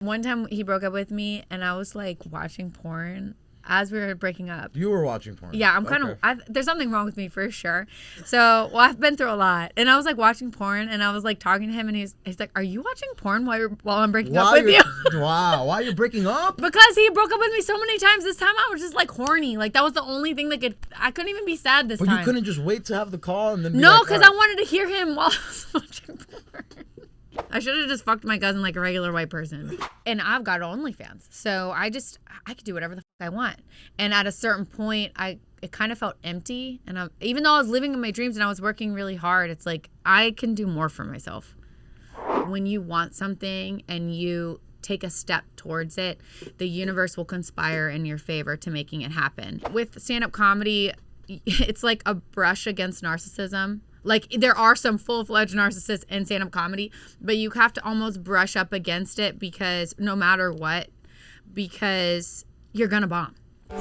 One time he broke up with me and I was like watching porn as we were breaking up. You were watching porn? Yeah, I'm kind of, there's something wrong with me for sure. So, I've been through a lot. And I was like watching porn and I was like talking to him and he's like, are you watching porn while I'm breaking up with you? Wow, why are you breaking up? Because he broke up with me so many times. This time I was just like horny. Like that was the only thing that I couldn't even be sad this time. But you couldn't just wait to have the call and then be No, because I wanted to hear him while I was watching porn. I should have just fucked my cousin like a regular white person. And I've got OnlyFans. So I could do whatever the fuck I want. And at a certain point, it kind of felt empty. And even though I was living in my dreams and I was working really hard, it's like I can do more for myself. When you want something and you take a step towards it, the universe will conspire in your favor to making it happen. With stand-up comedy, it's like a brush against narcissism. Like, there are some full-fledged narcissists in stand-up comedy, but you have to almost brush up against it because no matter what, because you're gonna bomb. I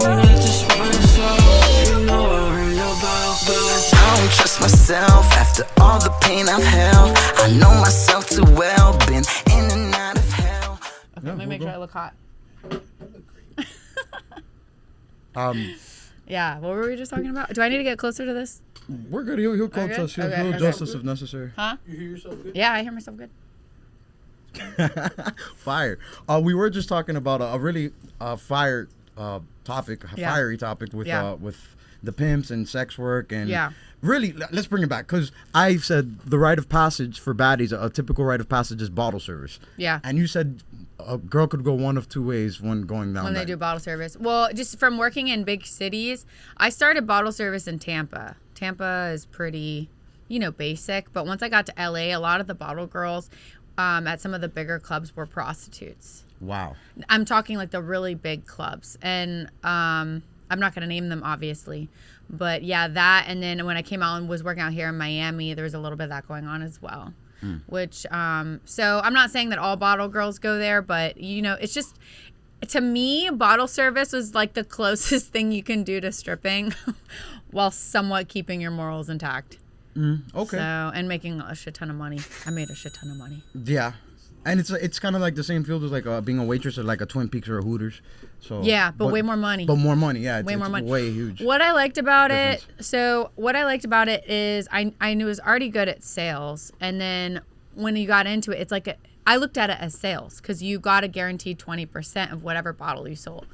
don't trust myself after all the pain I've held. I know myself too well, been in and out of hell. Okay, let me make sure I look hot. Yeah, what were we just talking about? Do I need to get closer to this? We're good. He'll coach us. He'll adjust us if necessary. Huh? You hear yourself good? Yeah, I hear myself good. Fire. We were just talking about a really fiery topic with the pimps and sex work and really, let's bring it back because I said the rite of passage for baddies, a typical rite of passage is bottle service. Yeah. And you said a girl could go one of two ways when going down when that. They do bottle service. Well, just from working in big cities, I started bottle service in Tampa. Tampa is pretty, basic. But once I got to LA, a lot of the bottle girls at some of the bigger clubs were prostitutes. Wow. I'm talking like the really big clubs. And I'm not going to name them, obviously. But yeah, that. And then when I came out and was working out here in Miami, there was a little bit of that going on as well. Which, so I'm not saying that all bottle girls go there, but, it's just, to me, bottle service was like the closest thing you can do to stripping while somewhat keeping your morals intact. Okay. So, and making a shit ton of money. I made a shit ton of money. Yeah. And it's kind of like the same field as like being a waitress at like a Twin Peaks or a Hooters. So yeah, but way more money. But more money, yeah. Way more money. Way huge. What I liked about it is I knew I was already good at sales, and then when you got into it, it's like I looked at it as sales because you got a guaranteed 20% of whatever bottle you sold.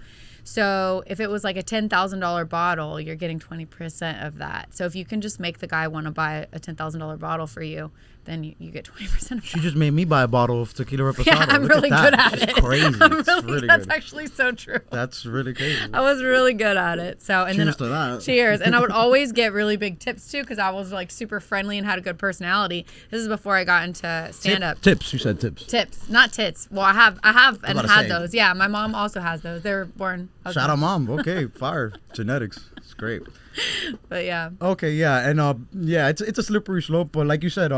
So if it was like a $10,000 bottle, you're getting 20% of that. So if you can just make the guy want to buy a $10,000 bottle for you, then you get 20% of that. She just made me buy a bottle of tequila reposado. Yeah, I'm really good at it. It's crazy. That's actually so true. That's really crazy. I was really good at it. So and cheers to that. Cheers. And I would always get really big tips too because I was like super friendly and had a good personality. This is before I got into stand up. Tips. You said tips. Tips, not tits. Well, I have and had those. Yeah, my mom also has those. They were born. Shout out mom. Okay, fire. Genetics. It's great. But yeah. Okay, yeah, and it's a slippery slope. But like you said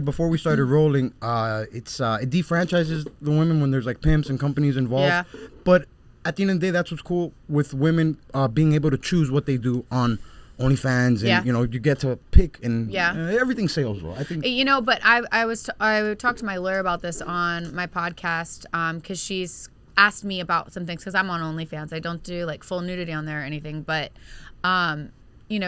before we started rolling, it defranchises the women when there's like pimps and companies involved. Yeah. But at the end of the day, that's what's cool with women being able to choose what they do on OnlyFans, and you get to pick, and everything's sales, though. I think But I talked to my lawyer about this on my podcast because she's asked me about some things because I'm on OnlyFans. I don't do like full nudity on there or anything, but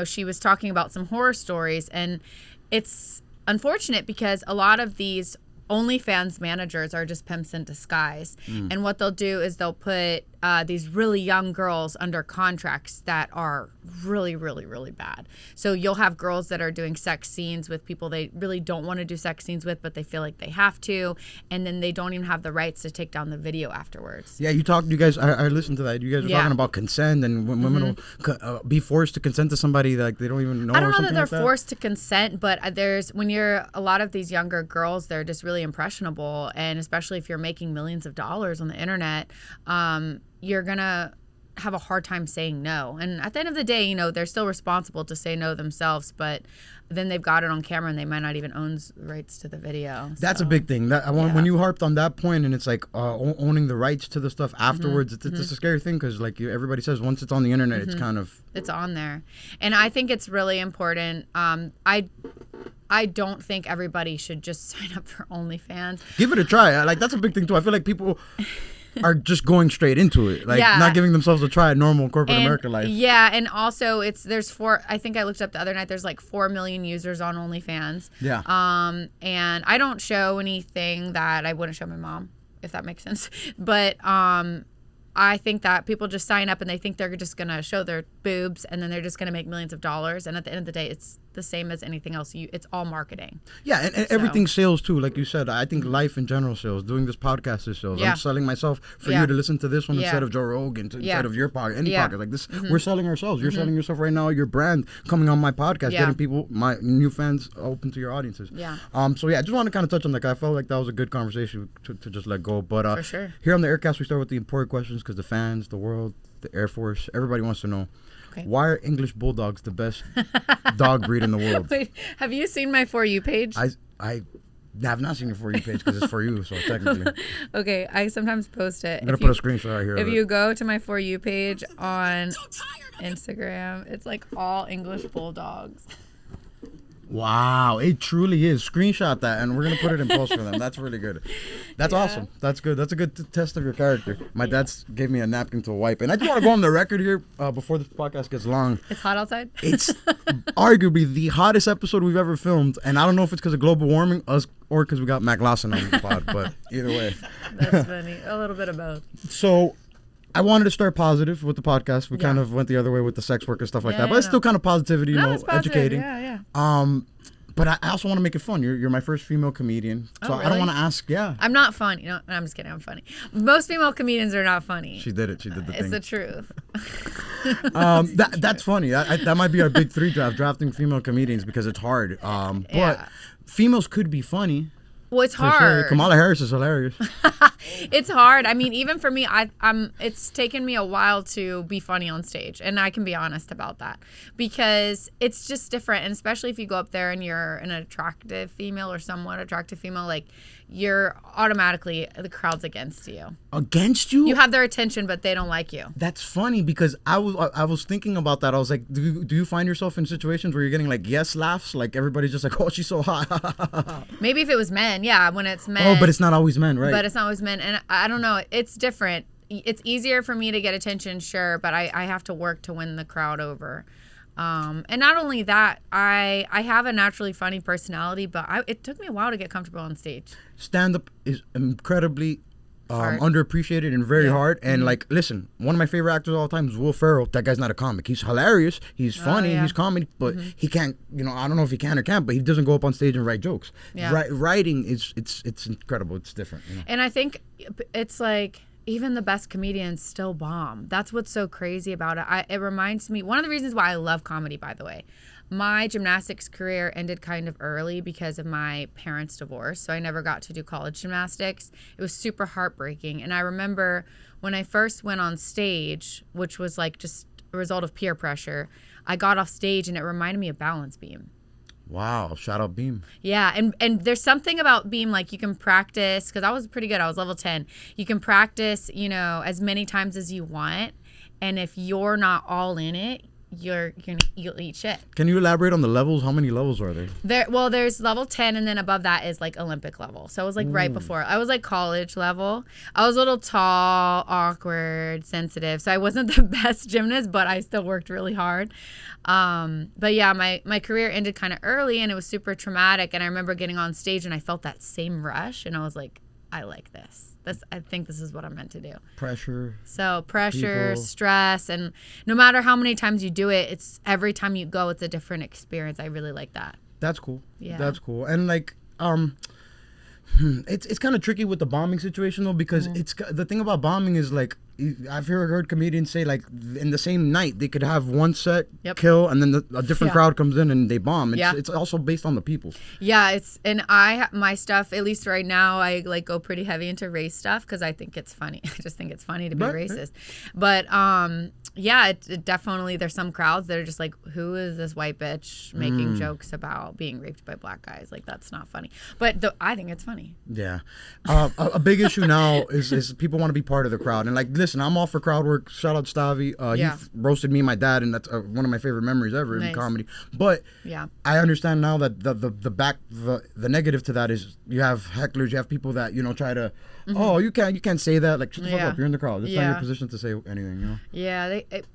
she was talking about some horror stories, and it's unfortunate because a lot of these OnlyFans managers are just pimps in disguise. And what they'll do is they'll put these really young girls under contracts that are really, really, really bad. So you'll have girls that are doing sex scenes with people they really don't want to do sex scenes with, but they feel like they have to. And then they don't even have the rights to take down the video afterwards. Yeah, you guys, I listened to that. You guys were talking about consent and when women will be forced to consent to somebody like they don't even know. I don't know that they're forced to consent, but a lot of these younger girls, they're just really impressionable. And especially if you're making millions of dollars on the internet, you're gonna have a hard time saying no. And at the end of the day, you know, they're still responsible to say no themselves, but then they've got it on camera and they might not even own rights to the video. That's a big thing. When you harped on that point, and it's like owning the rights to the stuff afterwards, it's a scary thing, because like everybody says, once it's on the internet, it's kind of... It's on there. And I think it's really important. I don't think everybody should just sign up for OnlyFans. Give it a try. Like, that's a big thing too. I feel like people are just going straight into it, like not giving themselves a try at normal corporate America life. Yeah, and also I think I looked up the other night, there's like 4 million users on OnlyFans. Yeah. And I don't show anything that I wouldn't show my mom, if that makes sense. But I think that people just sign up and they think they're just gonna show their boobs and then they're just gonna make millions of dollars. And at the end of the day, it's the same as anything else. It's all marketing. Yeah, and everything sales too. Like you said, I think life in general sales. Doing this podcast is sales. I'm selling myself for you to listen to this one instead of Joe Rogan, instead of your podcast, any podcast like this. We're selling ourselves. You're selling yourself right now. Your brand coming on my podcast, getting people, my new fans, open to your audiences. Yeah. So I just want to kind of touch on that. I felt like that was a good conversation to just let go. But for sure. Here on the Aircast, we start with the important questions because the fans, the world, the Air Force, everybody wants to know. Okay. Why are English Bulldogs the best dog breed in the world? Wait, have you seen my For You page? I have not seen your For You page because it's for you, so technically. Okay, I sometimes post it. I'm going to put a screenshot right here. If you go to my For You page on Instagram, it's like all English Bulldogs. Wow, it truly is. Screenshot that, and we're going to put it in post for them. That's really good. That's awesome. That's good. That's a good test of your character. My dad's gave me a napkin to wipe. And I just want to go on the record here before this podcast gets long. It's hot outside? It's arguably the hottest episode we've ever filmed. And I don't know if it's because of global warming or because we got Mac Lawson on the pod, but either way. That's funny. A little bit of both. So... I wanted to start positive with the podcast. We kind of went the other way with the sex work and stuff like that. But it's still kind of positivity, it's educating. Yeah. But I also want to make it fun. You're my first female comedian. So really? I don't want to ask, I'm not funny. No, I'm just kidding. I'm funny. Most female comedians are not funny. She did it. She did the thing. It's the truth. That's funny. That might be our big 3 drafting female comedians because it's hard. But females could be funny. Well, it's hard. Sure. Kamala Harris is hilarious. It's hard. I mean, even for me, it's taken me a while to be funny on stage, and I can be honest about that because it's just different. And especially if you go up there and you're an attractive female or somewhat attractive female, like you're automatically the crowd's against you. Against you? You have their attention, but they don't like you. That's funny because I was thinking about that. I was like, do you find yourself in situations where you're getting like yes laughs, like everybody's just like, oh, she's so hot. Maybe if it was men, yeah, when it's men. Oh, but it's not always men, right? But it's not always men, and I don't know. It's different. It's easier for me to get attention, sure, but I have to work to win the crowd over. And not only that, I have a naturally funny personality, but it took me a while to get comfortable on stage. Stand-up is incredibly underappreciated and very hard. And like, listen, one of my favorite actors of all time is Will Ferrell. That guy's not a comic. He's hilarious. He's funny. He's comedy, but he can't. I don't know if he can or can't, but he doesn't go up on stage and write jokes. Yeah. Writing it's incredible. It's different. And I think it's like, even the best comedians still bomb. That's what's so crazy about it. It reminds me, one of the reasons why I love comedy, by the way, my gymnastics career ended kind of early because of my parents' divorce. So I never got to do college gymnastics. It was super heartbreaking. And I remember when I first went on stage, which was like just a result of peer pressure, I got off stage and it reminded me of balance beam. Wow, shout out Beam. Yeah, and there's something about Beam, like you can practice, because I was pretty good. I was level 10. You can practice, as many times as you want. And if you're not all in it, you'll eat shit. Can you elaborate on the levels? How many levels are there? There's level 10, and then above that is like Olympic level. So it was like right before. I was like college level. I was a little tall, awkward, sensitive. So I wasn't the best gymnast, but I still worked really hard. But yeah, my career ended kind of early, and it was super traumatic. And I remember getting on stage, and I felt that same rush, and I was like, I like this. I think this is what I'm meant to do. Pressure, people. Stress, and no matter how many times you do it, it's every time you go, it's a different experience. I really like that. That's cool. Yeah. That's cool. And like, it's kind of tricky with the bombing situation though, because it's the thing about bombing is like, I've heard comedians say like in the same night they could have one set kill and then a different crowd comes in and they bomb. It's also based on the people. Yeah, my stuff, at least right now, I like go pretty heavy into race stuff because I think it's funny. I just think it's funny to be racist. But it definitely, there's some crowds that are just like, who is this white bitch making jokes about being raped by black guys? Like, that's not funny. But I think it's funny. Yeah. A big issue now is people want to be part of the crowd. And like, listen, I'm all for crowd work. Shout out Stavi. He roasted me and my dad, and that's one of my favorite memories ever in comedy. But I understand now that the negative to that is you have hecklers, you have people that try to you can't say that, like, shut the fuck up, you're in the crowd. It's not your position to say anything.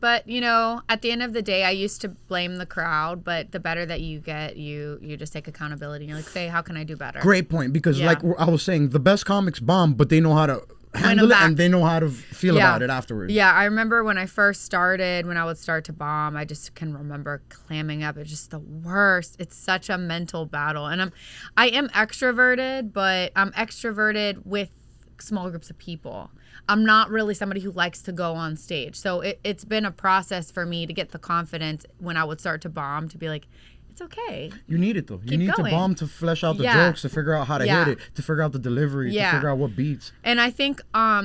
But at the end of the day, I used to blame the crowd, but the better that you get, you just take accountability and you're like, hey, how can I do better? Great point, because like I was saying, the best comics bomb, but they know how to handle it and they know how to feel about it afterwards. Yeah, I remember when I first started, when I would start to bomb, I just can remember clamming up. It's just the worst. It's such a mental battle. And I am extroverted, but I'm extroverted with small groups of people. I'm not really somebody who likes to go on stage. So it's been a process for me to get the confidence when I would start to bomb to be like, it's okay. You need it though. You need to bomb to flesh out the jokes, to figure out how to hit it, to figure out the delivery, to figure out what beats. And I think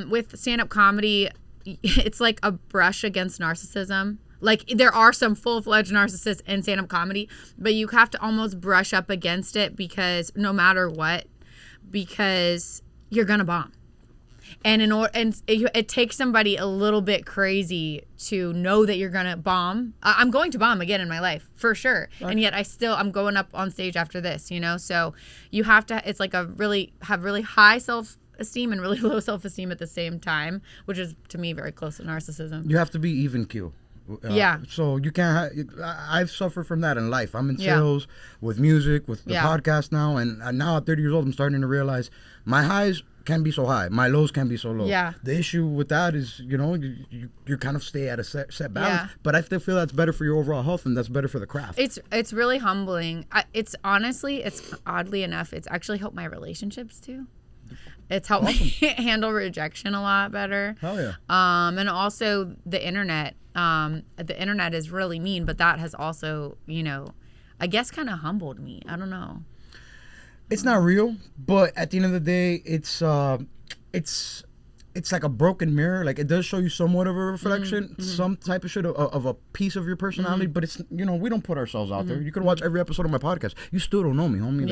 with stand-up comedy, it's like a brush against narcissism. Like, there are some full-fledged narcissists in stand-up comedy, but you have to almost brush up against it because no matter what, because you're gonna bomb. And it takes somebody a little bit crazy to know that you're gonna bomb. I'm going to bomb again in my life for sure, and yet I'm going up on stage after this. So you have to. It's like have really high self-esteem and really low self-esteem at the same time, which is to me very close to narcissism. You have to be even keel. So you can't. I've suffered from that in life. I'm in sales with music, with the podcast now, and now at 30 years old, I'm starting to realize my highs can be so high, my lows can be so low. The issue with that is, you kind of stay at a set balance. But I still feel that's better for your overall health, and that's better for the craft. It's really humbling. It's oddly enough, it's actually helped my relationships too. It's helped me handle rejection a lot better. Hell yeah. And also the internet. The internet is really mean, but that has also, I guess kind of humbled me. I don't know. It's not real, but at the end of the day, it's like a broken mirror. Like, it does show you somewhat of a reflection, some type of shit of a piece of your personality. But it's we don't put ourselves out there. You can watch every episode of my podcast. You still don't know me, homie.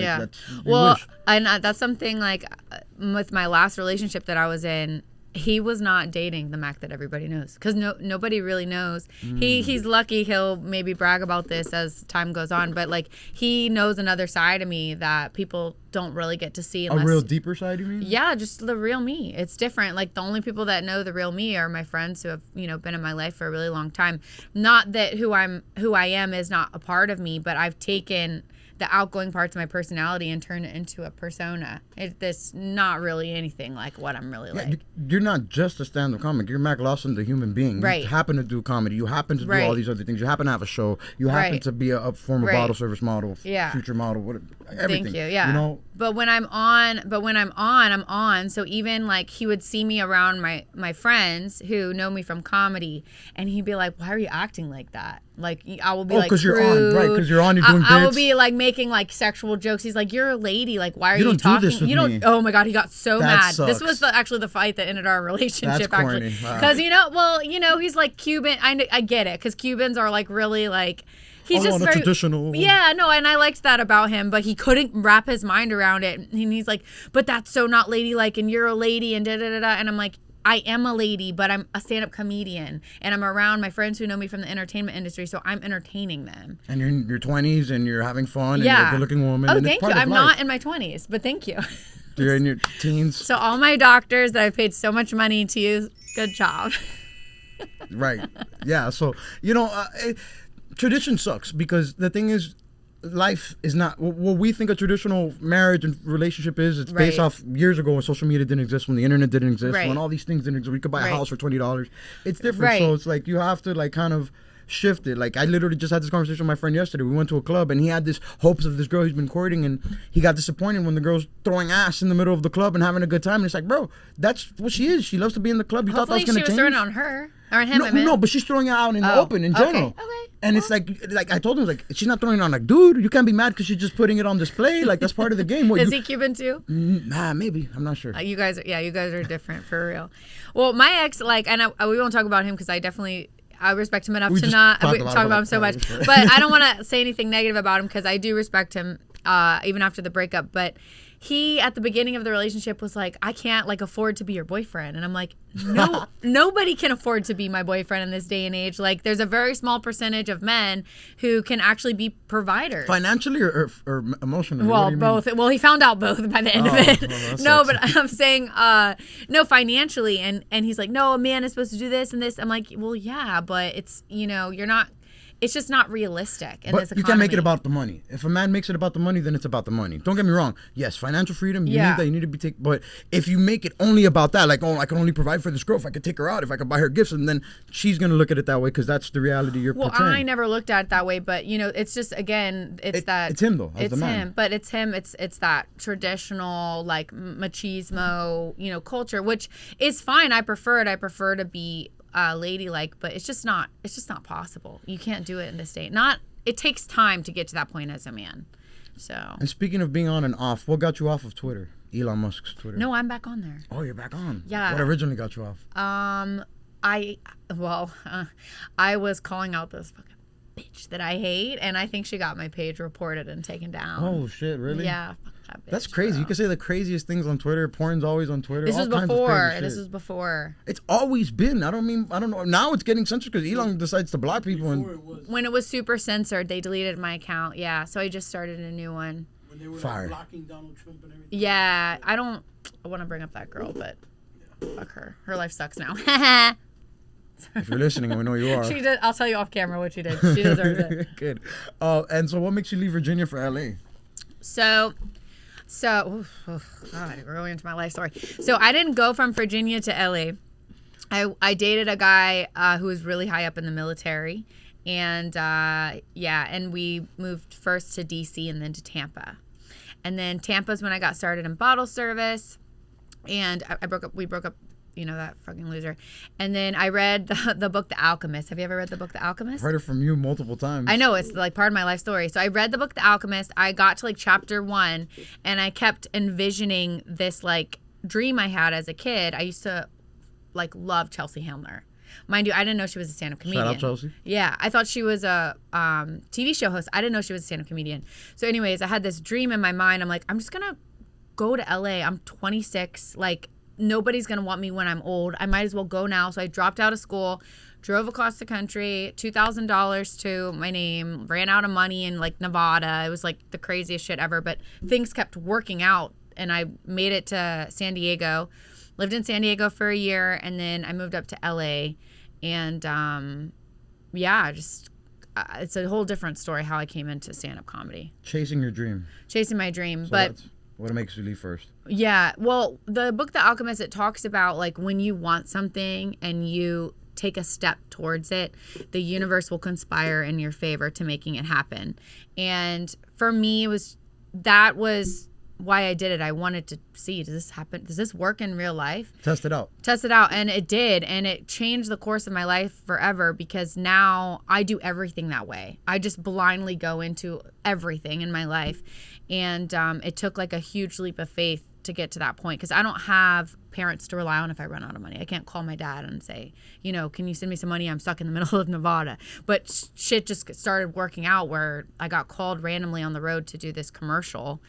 Like, and that's something like with my last relationship that I was in. He was not dating the Mac that everybody knows because nobody really knows. He's lucky. He'll maybe brag about this as time goes on, but like he knows another side of me that people don't really get to see. Unless, a real deeper side, you mean? Yeah, just the real me. It's different. Like the only people that know the real me are my friends who have been in my life for a really long time. Not that who I am is not a part of me, but I've taken the outgoing parts of my personality and turn it into a persona. It's not really anything like what I'm really like. You're not just a stand-up comic. You're Mac Lawson, the human being. Right. You happen to do comedy. You happen to do all these other things. You happen to have a show. You happen to be a former bottle service model, future model, everything. Thank you. Yeah. But when I'm on, I'm on. So even like he would see me around my friends who know me from comedy, and he'd be like, "Why are you acting like that?" Like I will be like, because you're on, right? Because you're on, you're doing bits. I will be like making like sexual jokes. He's like, "You're a lady. Like, why are you talking? Do this with me. Oh my god, he got so mad. Sucks. This was actually the fight that ended our relationship. That's corny. Because he's like Cuban. I get it because Cubans are like really like. He's just very traditional. Yeah, no, and I liked that about him, but he couldn't wrap his mind around it. And he's like, "But that's so not ladylike, and you're a lady, and da da da da." And I'm like, I am a lady, but I'm a stand-up comedian, and I'm around my friends who know me from the entertainment industry, so I'm entertaining them. And you're in your 20s, and you're having fun, and you're a good-looking woman. Oh, thank you. I'm not in my 20s, but thank you. You're in your teens. So all my doctors that I've paid so much money to, good job. Right. Yeah. So tradition sucks because the thing is, life is not what we think a traditional marriage and relationship is. It's based off years ago when social media didn't exist, when the internet didn't exist, when all these things didn't exist. We could buy a house for $20. It's different. So it's like you have to like kind of shifted. Like, I literally just had this conversation with my friend yesterday. We went to a club, and he had this hopes of this girl he's been courting, and he got disappointed when the girl's throwing ass in the middle of the club and having a good time. And it's like, bro, that's what she is. She loves to be in the club. You thought that was going to change? Hopefully she was throwing it on her. Or on him, no, but she's throwing it out in the open in general. Okay. And it's like I told him, like, she's not throwing it on, like, dude, you can't be mad because she's just putting it on display. Like, that's part of the game. What, is he Cuban too? Nah, maybe. I'm not sure. You guys are different for real. Well, my ex, like, and we won't talk about him because I respect him enough to not talk about him so much. But I don't want to say anything negative about him because I do respect him even after the breakup. But he, at the beginning of the relationship, was like, I can't, like, afford to be your boyfriend. And I'm like, no, nobody can afford to be my boyfriend in this day and age. Like, there's a very small percentage of men who can actually be providers. Financially or emotionally? Well, both. Well, he found out both by the end of it. No, but I'm saying, no, financially. And he's like, no, a man is supposed to do this and this. I'm like, well, yeah, but it's, you're not. It's just not realistic in this economy. You can't make it about the money. If a man makes it about the money, then it's about the money. Don't get me wrong. Yes, financial freedom, you need that. You need to be taken. But if you make it only about that, like, oh, I can only provide for this girl if I could take her out, if I could buy her gifts, and then she's going to look at it that way because that's the reality you're portraying. I never looked at it that way, but, it's just, again, it's him, though, as it's the man. Him, but it's him. It's that traditional, like, machismo, culture, which is fine. I prefer it. I prefer to be ladylike, but it's just not possible. You can't do it in this state. It takes time to get to that point as a man. So. And speaking of being on and off, what got you off of Twitter? Elon Musk's Twitter. No, I'm back on there. Oh, you're back on. Yeah. What originally got you off? I was calling out this fucking bitch that I hate, and I think she got my page reported and taken down. Oh shit, really? Yeah. That's crazy. Bro. You can say the craziest things on Twitter. Porn's always on Twitter. This was before. It's always been. I don't know. Now it's getting censored because Elon decides to block people. When it was super censored, they deleted my account. Yeah, so I just started a new one. When they were blocking Donald Trump and everything. Yeah, I want to bring up that girl, but fuck her. Her life sucks now. If you're listening, we know you are. She did. I'll tell you off camera what she did. She deserves it. Good. And so what makes you leave Virginia for LA? So, God, really into my life story. So I didn't go from Virginia to LA. I dated a guy who was really high up in the military, and and we moved first to DC and then to Tampa, and then Tampa's when I got started in bottle service, and we broke up. That fucking loser. And then I read the book, The Alchemist. Have you ever read the book, The Alchemist? I've heard it from you multiple times. I know. It's like part of my life story. So I read the book, The Alchemist. I got to like chapter 1 and I kept envisioning this like dream I had as a kid. I used to like love Chelsea Handler. Mind you, I didn't know she was a stand-up comedian. Shout out Chelsea. Yeah. I thought she was a TV show host. I didn't know she was a stand-up comedian. So anyways, I had this dream in my mind. I'm like, I'm just going to go to LA. I'm 26. Like, nobody's going to want me when I'm old. I might as well go now. So I dropped out of school, drove across the country, $2,000 to my name, ran out of money in like Nevada. It was like the craziest shit ever, but things kept working out and I made it to San Diego, lived in San Diego for a year. And then I moved up to LA and, it's a whole different story how I came into stand-up comedy. Chasing your dream. Chasing my dream. So but what makes you leave first? Yeah. Well, the book, The Alchemist, it talks about like when you want something and you take a step towards it, the universe will conspire in your favor to making it happen. And for me, that was why I did it. I wanted to see, does this happen? Does this work in real life? Test it out. And it did. And it changed the course of my life forever because now I do everything that way. I just blindly go into everything in my life. And it took like a huge leap of faith to get to that point because I don't have parents to rely on if I run out of money. I can't call my dad and say, can you send me some money? I'm stuck in the middle of Nevada. But shit just started working out where I got called randomly on the road to do this commercial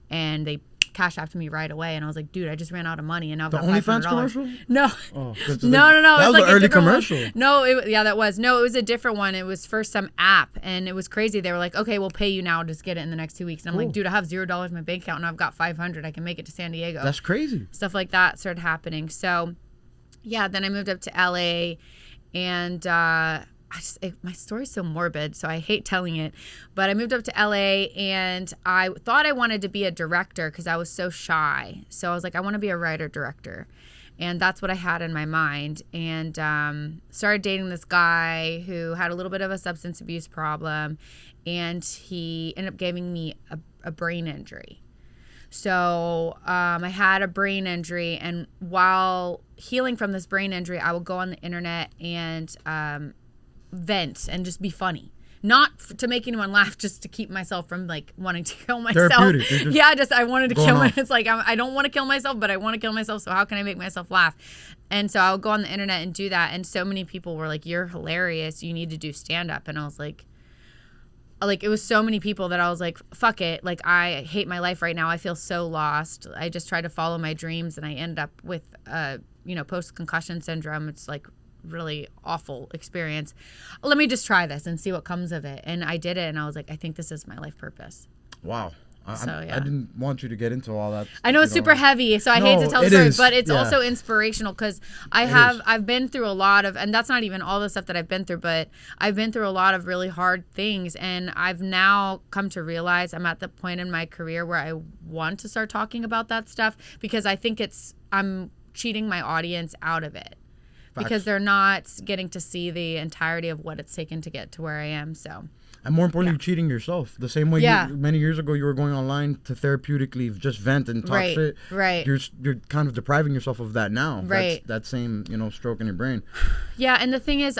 and they cash after me right away, and I was like, dude, I just ran out of money, and now I've got $500. The OnlyFans commercial? No. Oh, no. That was like an early commercial. One. No, that was. No, it was a different one. It was for some app, and it was crazy. They were like, okay, we'll pay you now. Just get it in the next 2 weeks. And I'm like, dude, I have $0 in my bank account, and I've got $500. I can make it to San Diego. That's crazy. Stuff like that started happening. So, yeah, then I moved up to LA, and my story's so morbid, so I hate telling it, but I moved up to LA and I thought I wanted to be a director because I was so shy. So I was like, I want to be a writer director. And that's what I had in my mind. And started dating this guy who had a little bit of a substance abuse problem. And he ended up giving me a brain injury. So I had a brain injury. And while healing from this brain injury, I would go on the internet and vent and just be funny. Not to make anyone laugh, just to keep myself from like wanting to kill myself. Yeah, just I wanted to kill myself. It's like I don't want to kill myself, but I want to kill myself. So how can I make myself laugh? And so I would go on the internet and do that. And so many people were like, "You're hilarious. You need to do stand up." And I was like, it was so many people that I was like, "Fuck it. Like I hate my life right now. I feel so lost. I just tried to follow my dreams, and I ended up with post concussion syndrome. It's like." Really awful experience. Let me just try this and see what comes of it. And I did it, and I was like, I think this is my life purpose. Wow. I didn't want you to get into all that. I know it's super heavy, so I hate to tell the story, but it's also inspirational because I've been through a lot of, and that's not even all the stuff that I've been through, but I've been through a lot of really hard things, and I've now come to realize I'm at the point in my career where I want to start talking about that stuff because I think I'm cheating my audience out of it. Because they're not getting to see the entirety of what it's taken to get to where I am. So, and more importantly, cheating yourself. The same way many years ago you were going online to therapeutically just vent and talk shit. Right. You're kind of depriving yourself of that now. Right. That same stroke in your brain. Yeah, and the thing is,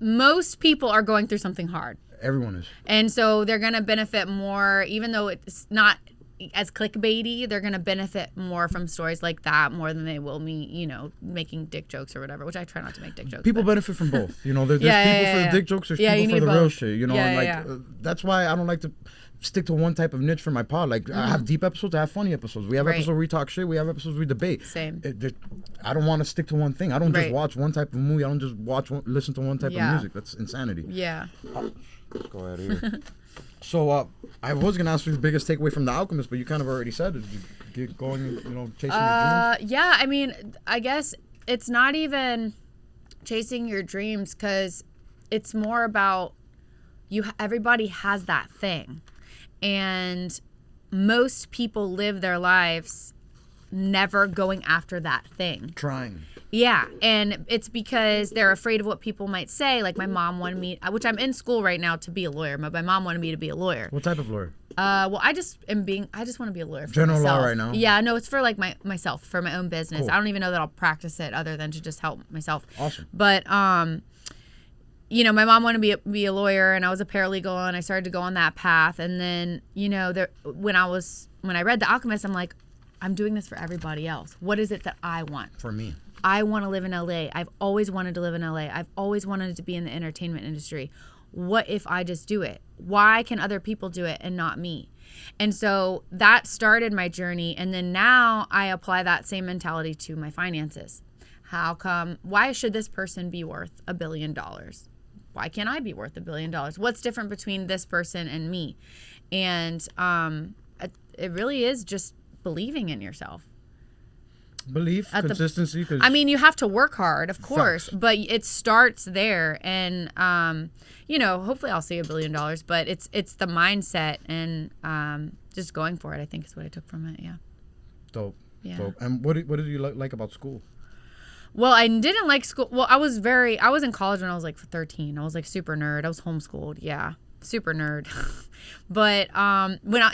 most people are going through something hard. Everyone is. And so they're gonna benefit more, even though it's not as clickbaity, they're going to benefit more from stories like that more than they will me, making dick jokes or whatever, which I try not to make dick jokes. People benefit from both. There's people for the dick jokes, there's people for the real shit. That's why I don't like to stick to one type of niche for my pod. Like, I have deep episodes, I have funny episodes. We have episodes where we talk shit, we have episodes where we debate. Same. I don't want to stick to one thing. I don't just watch one type of movie. I don't just listen to one type of music. That's insanity. Yeah. Let's go ahead here. So I was gonna ask you the biggest takeaway from The Alchemist, but you kind of already said it. You get going, chasing your dreams. Yeah, I mean, I guess it's not even chasing your dreams because it's more about everybody has that thing, and most people live their lives never going after that thing. Trying. Yeah, and it's because they're afraid of what people might say. Like my mom wanted me, which I'm in school right now to be a lawyer. My mom wanted me to be a lawyer. What type of lawyer? Well, I just want to be a lawyer for General myself. law right now? Yeah, no, it's for like myself, for my own business. Cool. I don't even know that I'll practice it other than to just help myself. Awesome. But, my mom wanted me to be a lawyer, and I was a paralegal, and I started to go on that path. And then, when I read The Alchemist, I'm like, I'm doing this for everybody else. What is it that I want? For me. I want to live in LA. I've always wanted to live in LA. I've always wanted to be in the entertainment industry. What if I just do it? Why can other people do it and not me? And so that started my journey. And then now I apply that same mentality to my finances. Why should this person be worth $1 billion? Why can't I be worth $1 billion? What's different between this person and me? And it really is just believing in yourself. Belief, consistency. You have to work hard, of course, but it starts there. And, hopefully I'll see $1 billion, but it's the mindset and just going for it, I think is what I took from it. Yeah. Dope. Yeah. Dope. And what did you like about school? Well, I didn't like school. Well, I was in college when I was like 13. I was like super nerd. I was homeschooled. Yeah. Super nerd. But in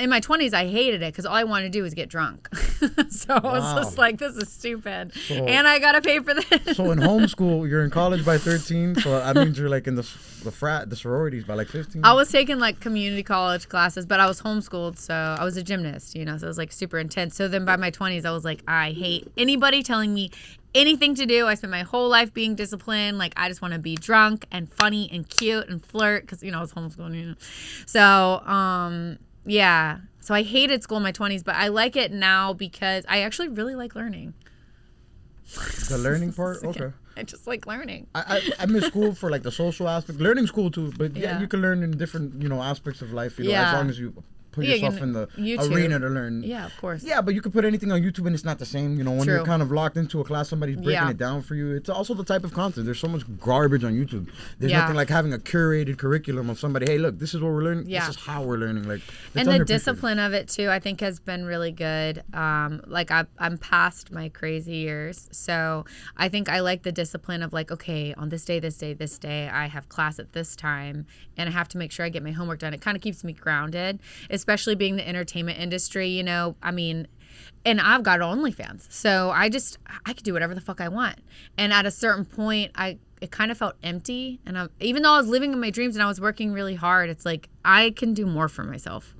my 20s, I hated it because all I wanted to do was get drunk. So I was just like, this is stupid. And I got to pay for this. So in homeschool, you're in college by 13. So that means you're like in the sororities by like 15. I was taking like community college classes, but I was homeschooled. So I was a gymnast, so it was like super intense. So then by my 20s, I was like, I hate anybody telling me anything to do. I spent my whole life being disciplined. Like, I just want to be drunk and funny and cute and flirt because, I was homeschooled, So, yeah. So I hated school in my 20s, but I like it now because I actually really like learning. The learning part? Okay. I just like learning. I miss school for like the social aspect. Learning school too, but yeah, you can learn in different, aspects of life, as long as you put yourself in the YouTube. arena to learn. Yeah, of course. Yeah, but you could put anything on YouTube and it's not the same. You know, when True. you're kind of locked into a class, somebody's breaking it down for you. It's also the type of content. There's so much garbage on YouTube. There's nothing like having a curated curriculum of somebody. Hey, look, this is what we're learning. This is how we're learning. Like, and the discipline of it too, I think, has been really good. Like I'm past my crazy years, so I think I like the discipline of like, okay, on this day, I have class at this time, and I have to make sure I get my homework done. It kind of keeps me grounded, especially being the entertainment industry. You know, I mean. And I've got OnlyFans, so I could do whatever the fuck I want. And at a certain point, it kind of felt empty. And even though I was living in my dreams and I was working really hard, it's like I can do more for myself.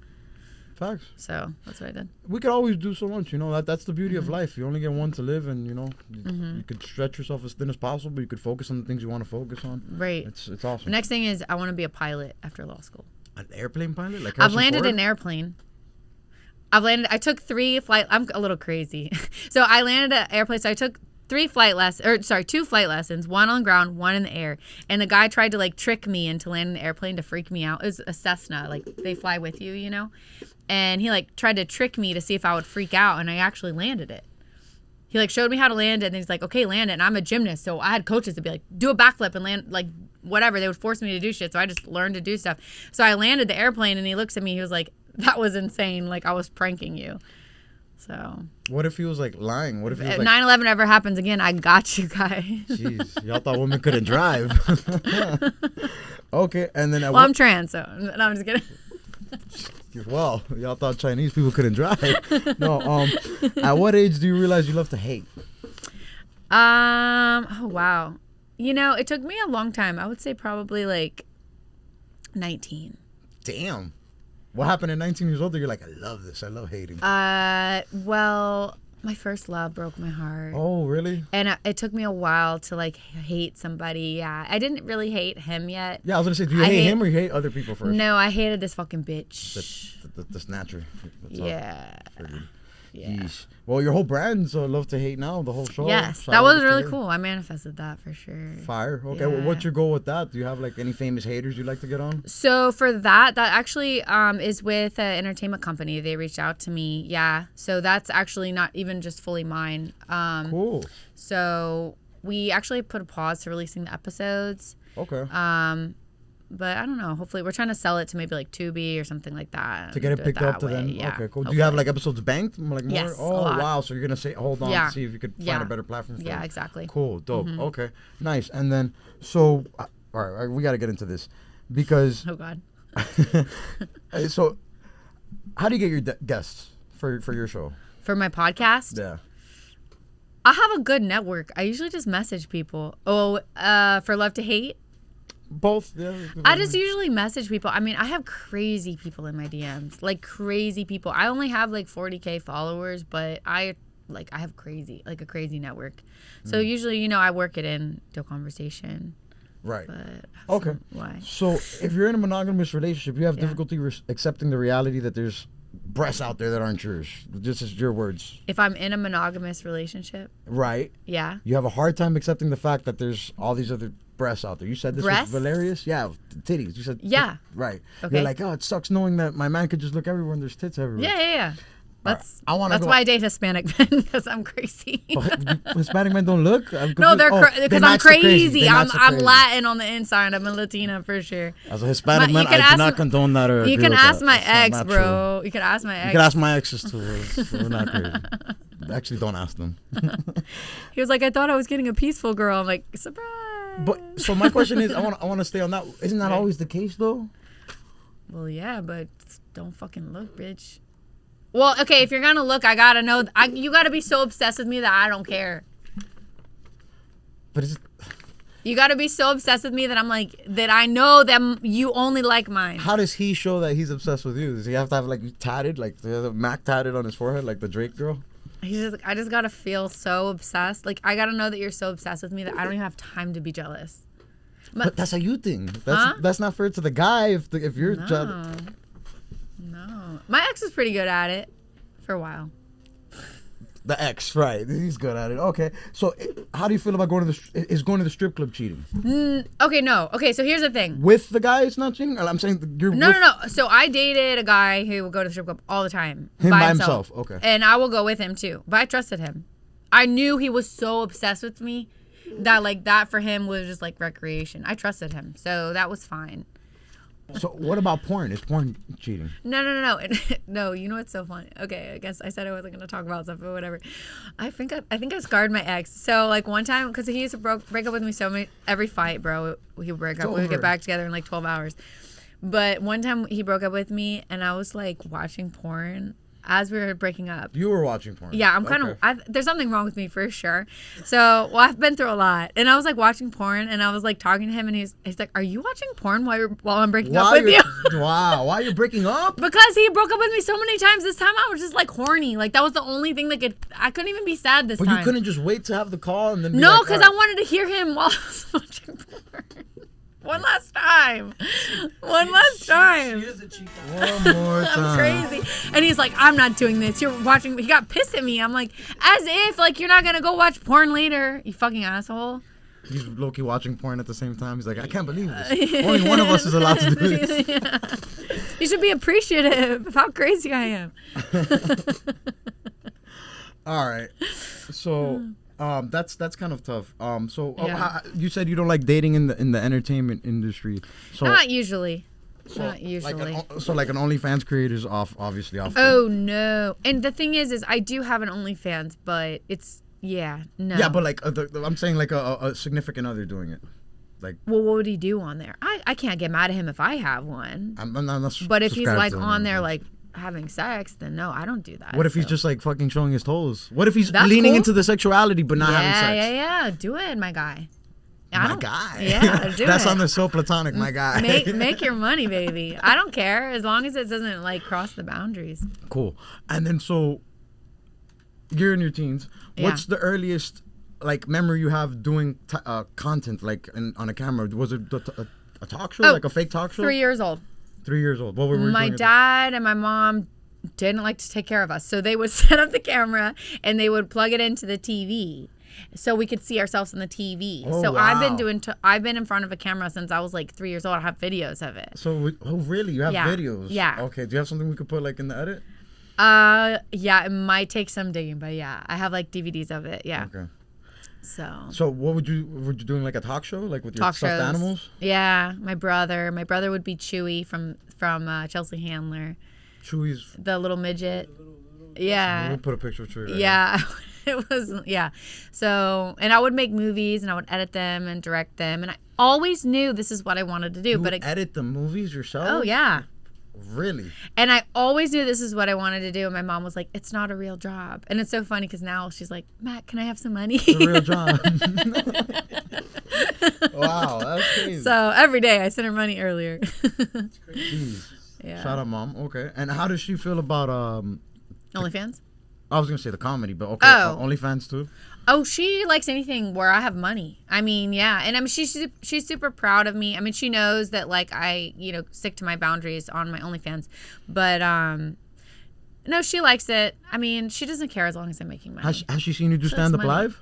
Facts. So that's what I did. We could always do so much, you know. That's the beauty of life. You only get one to live, and you know, you could stretch yourself as thin as possible. You could focus on the things you want to focus on. Right. It's awesome. The next thing is I want to be a pilot after law school. An airplane pilot? Like I've landed an airplane. I took 3 flight. I'm a little crazy. So I landed at an airplane. So I took 2 flight lessons, 1 on ground, 1 in the air. And the guy tried to like trick me into landing the airplane to freak me out. It was a Cessna. Like they fly with you, you know? And he like tried to trick me to see if I would freak out. And I actually landed it. He like showed me how to land it. And he's like, okay, land it. And I'm a gymnast. So I had coaches to be like, do a backflip and land, like whatever. They would force me to do shit. So I just learned to do stuff. So I landed the airplane and he looks at me. He was like, that was insane. Like I was pranking you. So. What if he was like lying? What if he was like 9/11 ever happens again? I got you guys. Jeez, y'all thought women couldn't drive. Okay, and then I'm trans, so no, I'm just kidding. Well, y'all thought Chinese people couldn't drive. No. At what age do you realize you love to hate? Oh wow. You know, it took me a long time. I would say probably like 19. Damn. What happened at 19 years old that you're like, I love this. I love hating. Well, my first love broke my heart. Oh, really? And it took me a while to like hate somebody. Yeah, I didn't really hate him yet. Yeah, I was gonna say, do you hate him or you hate other people first? No, I hated this fucking bitch. The snatcher. Yeah. Yeah. Yeesh. Well, your whole brand's Love to Hate Now, the whole show. Yes, that was really cool. I manifested that for sure. Fire. Okay, yeah. well, what's your goal with that? Do you have like any famous haters you'd like to get on? So for that actually is with an entertainment company. They reached out to me. Yeah. So that's actually not even just fully mine. Cool. So we actually put a pause to releasing the episodes. Okay. But I don't know. Hopefully, we're trying to sell it to maybe like Tubi or something like that. To get it picked up to them? Yeah. Okay, cool. Do you have like episodes banked? Like more? Yes. Oh, wow. So you're going to hold on to see if you could find a better platform for it? Yeah, exactly. Cool. Dope. Okay. Nice. And then, so, all right, we got to get into this because. Oh, God. So, how do you get your guests for your show? For my podcast? Yeah. I have a good network. I usually just message people. Oh, for Love to Hate? Both. Yeah. I just usually message people. I mean, I have crazy people in my DMs. Like crazy people. I only have like 40K followers, but I have a crazy network. So usually, you know, I work it into a conversation. Right. But okay. Why? So if you're in a monogamous relationship, you have difficulty accepting the reality that there's breasts out there that aren't yours. Just as your words. If I'm in a monogamous relationship. Right. Yeah. You have a hard time accepting the fact that there's all these other breasts out there. You said this was Valerius? Yeah, titties. You said right. Okay. You're like, oh, it sucks knowing that my man could just look everywhere and there's tits everywhere. Yeah. That's why I date Hispanic men because I'm crazy. Hispanic men don't look? No, they're because I'm crazy. I'm Latin on the inside. I'm a Latina for sure. As a Hispanic man, I do not condone that or you can ask my ex, bro. You can ask my ex. You can ask my exes too. We're not crazy. Actually, don't ask them. He was like, I thought I was getting a peaceful girl. I'm like, surprise. But so my question is, I want to stay on that. Isn't that always the case though? Well, yeah, but don't fucking look, bitch. Well, okay, if you're gonna look, I gotta know. You gotta be so obsessed with me that I don't care. But is it? You gotta be so obsessed with me that I'm like that. I know that you only like mine. How does he show that he's obsessed with you? Does he have to have like you tatted, like the Mac tatted on his forehead, like the Drake girl? I just gotta feel so obsessed. Like I gotta know that you're so obsessed with me that I don't even have time to be jealous. But that's a you thing. That's not fair to the guy if you're jealous. No, my ex was pretty good at it for a while. The ex, right? He's good at it. Okay, so how do you feel about going to the strip club cheating? Okay, no. Okay, so here's the thing. With the guy, it's not cheating. I'm saying you're. No. So I dated a guy who would go to the strip club all the time. Him by himself. Okay. And I will go with him too, but I trusted him. I knew he was so obsessed with me that like that for him was just like recreation. I trusted him, so that was fine. So what about porn? Is porn cheating? No. No, you know what's so funny? Okay, I guess I said I wasn't gonna talk about stuff, but whatever. I think I scarred my ex. So like one time, because he used to break up with me so many every fight, bro. He would break up. We would get back together in like 12 hours. But one time he broke up with me, and I was like watching porn as we were breaking up. You were watching porn. Yeah, I'm kind of. There's something wrong with me for sure. So, I've been through a lot, and I was like watching porn, and I was like talking to him, and he's like, "Are you watching porn while I'm breaking up with you?" Wow, why are you breaking up? Because he broke up with me so many times. This time I was just like horny. Like that was the only thing that I couldn't even be sad this time. But you couldn't just wait to have the call and then. No, because I wanted to hear him while I was watching porn. One last time. One more time. I'm crazy. And he's like, I'm not doing this. You're watching. He got pissed at me. I'm like, as if like you're not going to go watch porn later, you fucking asshole. He's low-key watching porn at the same time. He's like, I can't believe this. Only one of us is allowed to do this. Yeah. You should be appreciative of how crazy I am. All right. So... that's kind of tough. Yeah. You said you don't like dating in the entertainment industry. So Not usually. Not usually. Like an OnlyFans creator is obviously off. Oh no! And the thing is I do have an OnlyFans, but it's no. Yeah, but like I'm saying like a significant other doing it. Like, well, what would he do on there? I can't get mad at him if I have one. I'm not but if he's like on there like having sex, then no, I don't do that. What if he's just like fucking showing his toes? What if he's leaning into the sexuality but not having sex? Yeah, do it, my guy. My guy. Yeah, do That's it. on the so platonic, my guy. Make your money, baby. I don't care as long as it doesn't like cross the boundaries. Cool. And then so you're in your teens. What's the earliest like memory you have doing content like on a camera? Was it a talk show, like a fake talk show? 3 years old. 3 years old. What were we My doing? dad and my mom didn't like to take care of us, so they would set up the camera and they would plug it into the TV, so we could see ourselves on the TV. Oh, so wow. I've been in front of a camera since I was like 3 years old. I have videos of it. So really, you have videos? Yeah. Okay. Do you have something we could put like in the edit? Yeah, it might take some digging, but yeah, I have like DVDs of it. Yeah. Okay. So what were you doing like a talk show like with your stuffed animals? Yeah, my brother would be Chewy from Chelsea Handler. Chewy's the little midget. Yeah. We'll put a picture of Chewy. Right yeah. It was So, and I would make movies and I would edit them and direct them, and I always knew this is what I wanted to do. You edit the movies yourself? Oh yeah. Really? And I always knew this is what I wanted to do. And my mom was like, it's not a real job. And it's so funny because now she's like, Matt, can I have some money? It's a real job. Wow, that's crazy. So every day I send her money earlier. That's crazy. Jeez. Yeah. Shout out, Mom. Okay. And how does she feel about OnlyFans? I was going to say the comedy, but okay. OnlyFans too? Oh, she likes anything where I have money. I mean, yeah. And I mean, she's super proud of me. I mean, she knows that like I, stick to my boundaries on my OnlyFans. But no, she likes it. I mean, she doesn't care as long as I'm making money. Has she seen you do stand-up live?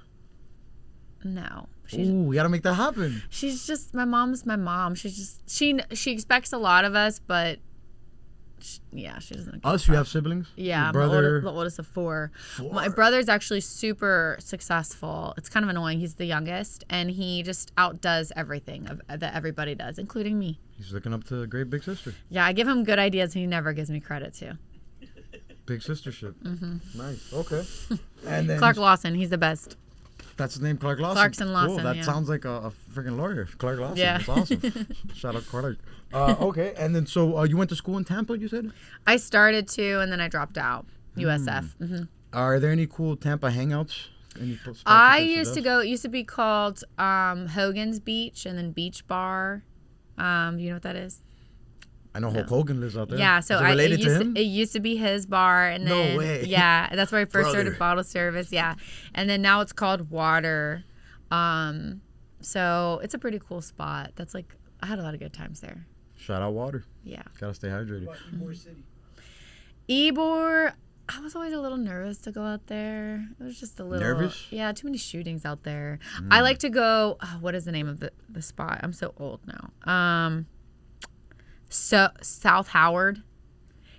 No. Ooh, we got to make that happen. She's just, my mom's my mom. She's just, she expects a lot of us, but she doesn't care. You have siblings? Yeah, I'm the oldest of four. My brother's actually super successful. It's kind of annoying. He's the youngest, and he just outdoes everything that everybody does, including me. He's looking up to great big sister. Yeah, I give him good ideas, and he never gives me credit to. Big sistership. Mm-hmm. Nice. Okay. And then Clark Lawson, he's the best. That's his name, Clark Lawson. Clarkson Lawson. Cool. That sounds like a freaking lawyer, Clark Lawson. Yeah. That's awesome. Shout out Clark. Okay, and then so you went to school in Tampa, you said? I started to, and then I dropped out. USF. Mm-hmm. Are there any cool Tampa hangouts? I used to go. It used to be called Hogan's Beach, and then Beach Bar. You know what that is? I know Hulk Hogan lives out there. Yeah, so it used to be his bar, and then no way. Yeah, that's where I first started bottle service. Yeah, and then now it's called Water. So it's a pretty cool spot. That's like I had a lot of good times there. Shout out Water. Yeah, gotta stay hydrated. What about Ybor City? Ybor, I was always a little nervous to go out there. It was just a little nervous. Yeah, too many shootings out there. I like to go. What is the name of the spot? I'm so old now. So South Howard.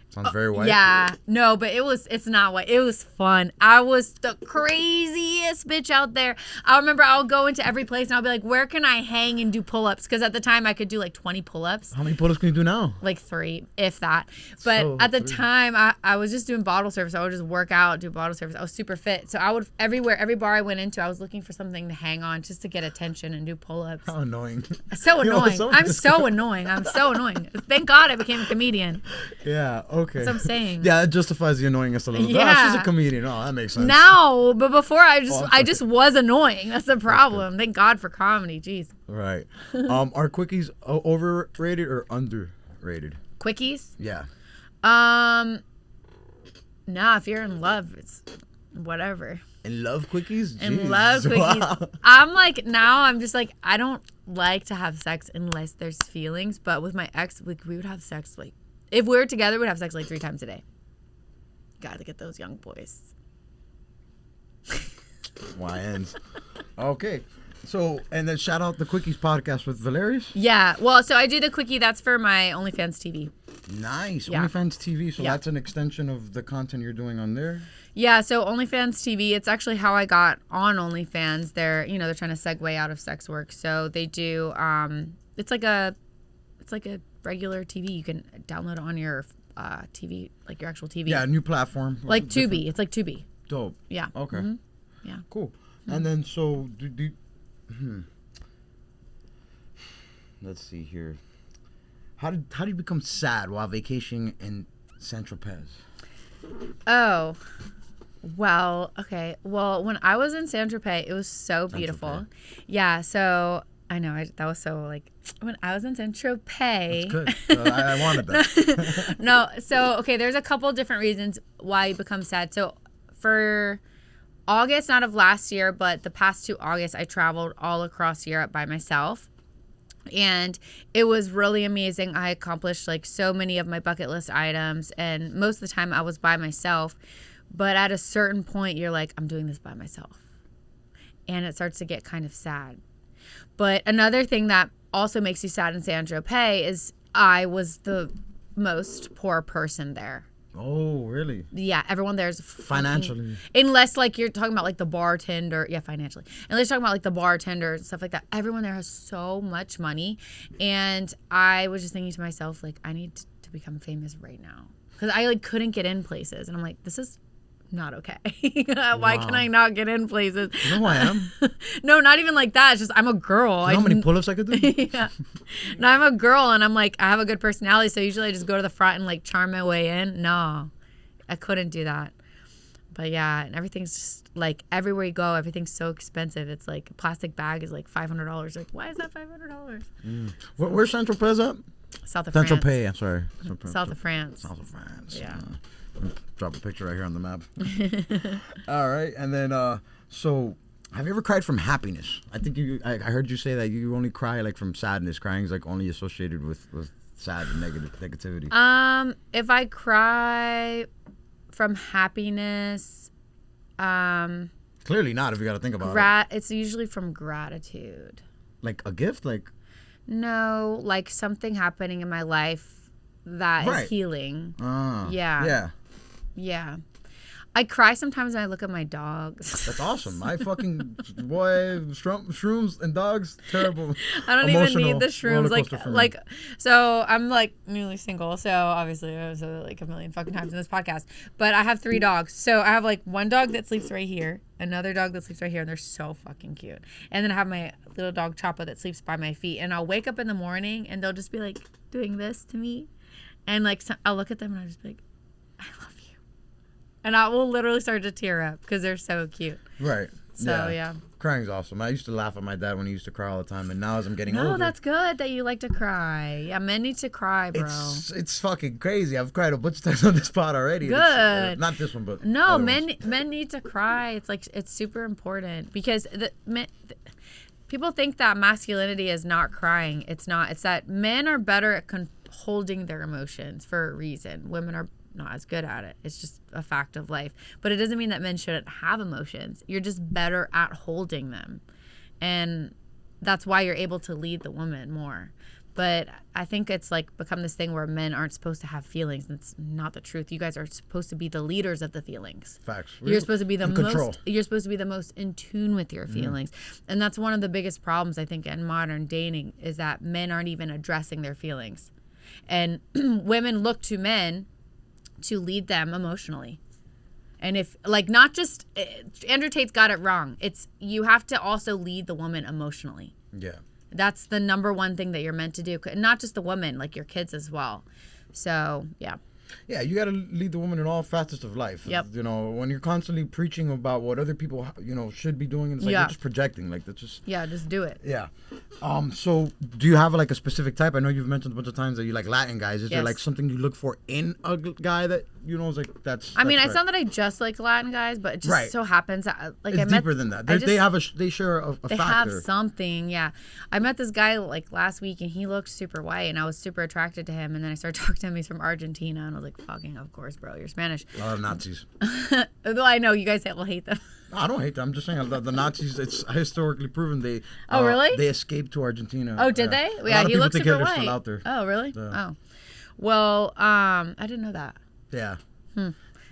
Sounds very white. Yeah, no, but it's not white. It was fun. I was the craziest bitch out there. I remember I'll go into every place and I'll be like, where can I hang and do pull-ups? Because at the time I could do like 20 pull-ups. How many pull-ups can you do now? Like 3, if that. But at the time, I was just doing bottle service. I would just work out, do bottle service. I was super fit. So I would, every bar I went into, I was looking for something to hang on just to get attention and do pull-ups. How annoying. So annoying. I'm so annoying. I'm so annoying. Thank God I became a comedian. Yeah, okay. That's what I'm saying. Yeah, it justifies the annoyingness a little bit. Yeah. Oh, she's a comedian. Oh, that makes sense. No, but before I just was annoying. That's the problem. Thank God for comedy. Jeez. Right. Are quickies overrated or underrated? Quickies? Yeah. Nah, if you're in love, it's whatever. In love quickies? In Jeez. love quickies. Wow. I'm just like, I don't like to have sex unless there's feelings. But with my ex, we would have sex like, if we were together, we'd have sex like 3 times a day. Gotta get those young boys. YNs. Okay. So, and then shout out the Quickies podcast with Valerius. Yeah. Well, so I do the quickie. That's for my OnlyFans TV. Nice. Yeah. OnlyFans TV. So Yeah. that's an extension of the content you're doing on there. Yeah, so OnlyFans TV, it's actually how I got on OnlyFans. They're trying to segue out of sex work. So they do it's like a regular TV. You can download it on your TV, like your actual TV. Yeah, a new platform. Like Different. Tubi. It's like Tubi. Dope. Yeah. Okay. Mm-hmm. Yeah. Cool. And then so let's see here. How did you become sad while vacationing in Saint-Tropez? Oh. Well, okay. Well, when I was in Saint-Tropez, it was so beautiful. Yeah, so I know that was so like when I was in Saint-Tropez. That's good. I wanted that. No, so okay, there's a couple different reasons why you become sad. So for August, not of last year, but the past 2 August, I traveled all across Europe by myself. And it was really amazing. I accomplished like so many of my bucket list items, and most of the time I was by myself. But at a certain point, you're like, I'm doing this by myself. And it starts to get kind of sad. But another thing that also makes you sad in Saint-Tropez is I was the most poor person there. Oh, really? Yeah, everyone there's financially. Unless like you're talking about like the bartender, yeah, financially. Unless you're talking about like the bartender and stuff like that. Everyone there has so much money, and I was just thinking to myself like, I need to become famous right now because I like couldn't get in places, and I'm like, this is not okay. Why can I not get in places? You know who I am? No, not even like that. It's just I'm a girl. You know how many pull-ups I could do? Yeah. No, I'm a girl, and I'm like, I have a good personality, so usually I just go to the front and like charm my way in. No, I couldn't do that. But yeah, and everything's just like everywhere you go, everything's so expensive. It's like a plastic bag is like $500. Like, why is that $500? Where's Saint-Tropez at? South of France. Saint-Tropez, I'm sorry. South of France. South of France. Yeah. Drop a picture right here on the map. All right, and then so have you ever cried from happiness? I think I heard you say that you only cry like from sadness. Crying is like only associated with sad and negativity. If I cry from happiness, clearly not. If you got to think about it, it's usually from gratitude. Like a gift, like no, like something happening in my life that is healing. Yeah. I cry sometimes when I look at my dogs. That's awesome. I fucking shrooms and dogs, terrible. I don't even need the shrooms. Like, so I'm like newly single. So obviously I was like a million fucking times in this podcast. But I have 3 dogs. So I have like one dog that sleeps right here, another dog that sleeps right here, and they're so fucking cute. And then I have my little dog Choppa that sleeps by my feet. And I'll wake up in the morning and they'll just be like doing this to me, and like I'll look at them and I'll just be like, I love you. And I will literally start to tear up because they're so cute. Right. So, yeah. Crying's awesome. I used to laugh at my dad when he used to cry all the time, and now as I'm getting older... No, that's good that you like to cry. Yeah, men need to cry, bro. It's fucking crazy. I've cried a bunch of times on this pod already. Good. Not this one, but... No, men need to cry. It's like, it's super important because people think that masculinity is not crying. It's not. It's that men are better at holding their emotions for a reason. Women are not as good at it. It's just a fact of life. But it doesn't mean that men shouldn't have emotions. You're just better at holding them. And that's why you're able to lead the woman more. But I think it's like become this thing where men aren't supposed to have feelings. That's not the truth. You guys are supposed to be the leaders of the feelings. Facts. You're supposed to be the control. most. You're supposed to be the most in tune with your feelings, and that's one of the biggest problems I think in modern dating is that men aren't even addressing their feelings, and women look to men to lead them emotionally. And if like not just Andrew Tate's got it wrong. It's you have to also lead the woman emotionally. Yeah. That's the number one thing that you're meant to do. Not just the woman, like your kids as well. So, yeah. Yeah, you got to lead the woman in all facets of life. Yep. You know, when you're constantly preaching about what other people, should be doing, it's like you're just projecting. Like, that's just... Yeah, just do it. Yeah. So, do you have, like, a specific type? I know you've mentioned a bunch of times that you like Latin guys. Is there, like, something you look for in a guy that, is like, that's... I mean, right. it's not that I just like Latin guys, but it just so happens that, like, it's deeper than that. They share a factor. They have something, yeah. I met this guy, like, last week, and he looked super white, and I was super attracted to him, and then I started talking to him. He's from Argentina, and I was like, fucking, of course, bro, you're Spanish. A lot of Nazis. Though I know you guys will hate them. No, I don't hate them. I'm just saying the Nazis, it's historically proven they... Oh, really? They escaped to Argentina. Oh, did they? Yeah, he looked super white. Still out there. Oh, really? Yeah. Oh. Well, I didn't know that. Yeah.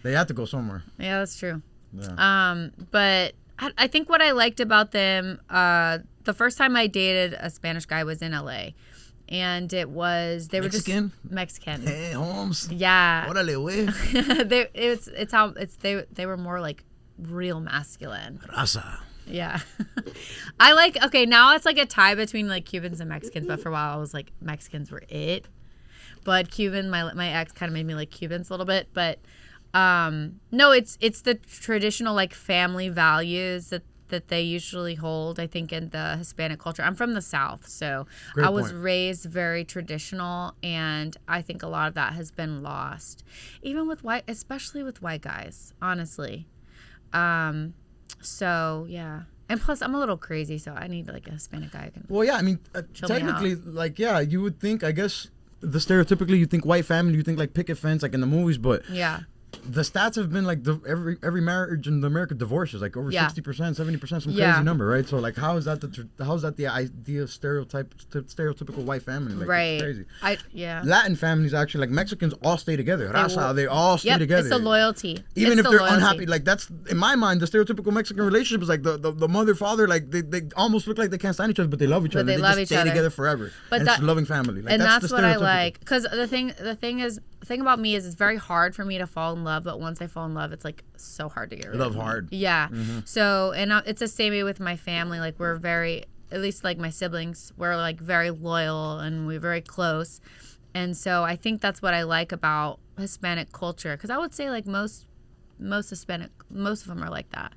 They had to go somewhere. Yeah, that's true. Yeah. But I think what I liked about them, the first time I dated a Spanish guy was in LA. And they were just Mexican. Hey, Holmes. Yeah. Órale, güey. They were more like real masculine. Raza. Yeah. Now it's like a tie between like Cubans and Mexicans, but for a while I was like Mexicans were it. But Cuban, my ex kind of made me like Cubans a little bit, but no, it's the traditional like family values that they usually hold, I think, in the Hispanic culture. I'm from the South, so I was raised very traditional, and I think a lot of that has been lost, even with especially with white guys, honestly. So yeah, and plus I'm a little crazy, so I need like a Hispanic guy who can. Well, yeah, I mean, technically, like, yeah, you would think, I guess, stereotypically, you think white family, you think like picket fence, like in the movies, but yeah. The stats have been like every marriage in America divorces like over 60%, 70%, some crazy number, right? So like, how is that the ideal stereotypical white family? Like, right. It's crazy. Latin families actually, like Mexicans, all stay together. Raza, they all stay together. It's the loyalty. Even if they're unhappy, like that's in my mind the stereotypical Mexican relationship is like the mother father, like they almost look like they can't stand each other, but they love each other. They love each other. Stay together forever. But it's a loving family. Like, and that's what I like, because the thing about me is it's very hard for me to fall in love, but once I fall in love, it's like so hard to get rid of. Love hard. Yeah. Mm-hmm. So, and it's the same way with my family. Like, we're very, at least like my siblings, we're like very loyal and we're very close. And so I think that's what I like about Hispanic culture, because I would say like most Hispanic, most of them are like that.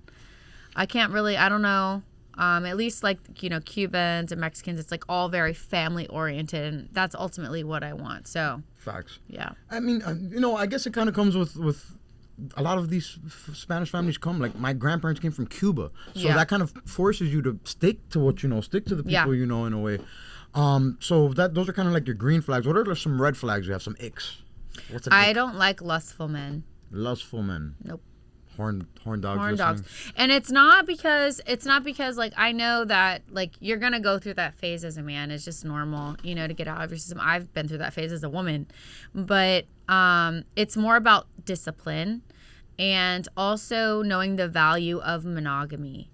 I don't know. At least like, Cubans and Mexicans, it's like all very family oriented, and that's ultimately what I want. So facts. Yeah. I mean, I guess it kind of comes with a lot of these Spanish families come. Like, my grandparents came from Cuba, so that kind of forces you to stick to what stick to the people in a way. So those are kind of like your green flags. What are some red flags? You have some icks. What's I don't like lustful men. Lustful men. Nope. Horn dogs. Horn dogs. And it's not because like I know that like you're gonna go through that phase as a man. It's just normal, to get out of your system. I've been through that phase as a woman. But it's more about discipline and also knowing the value of monogamy.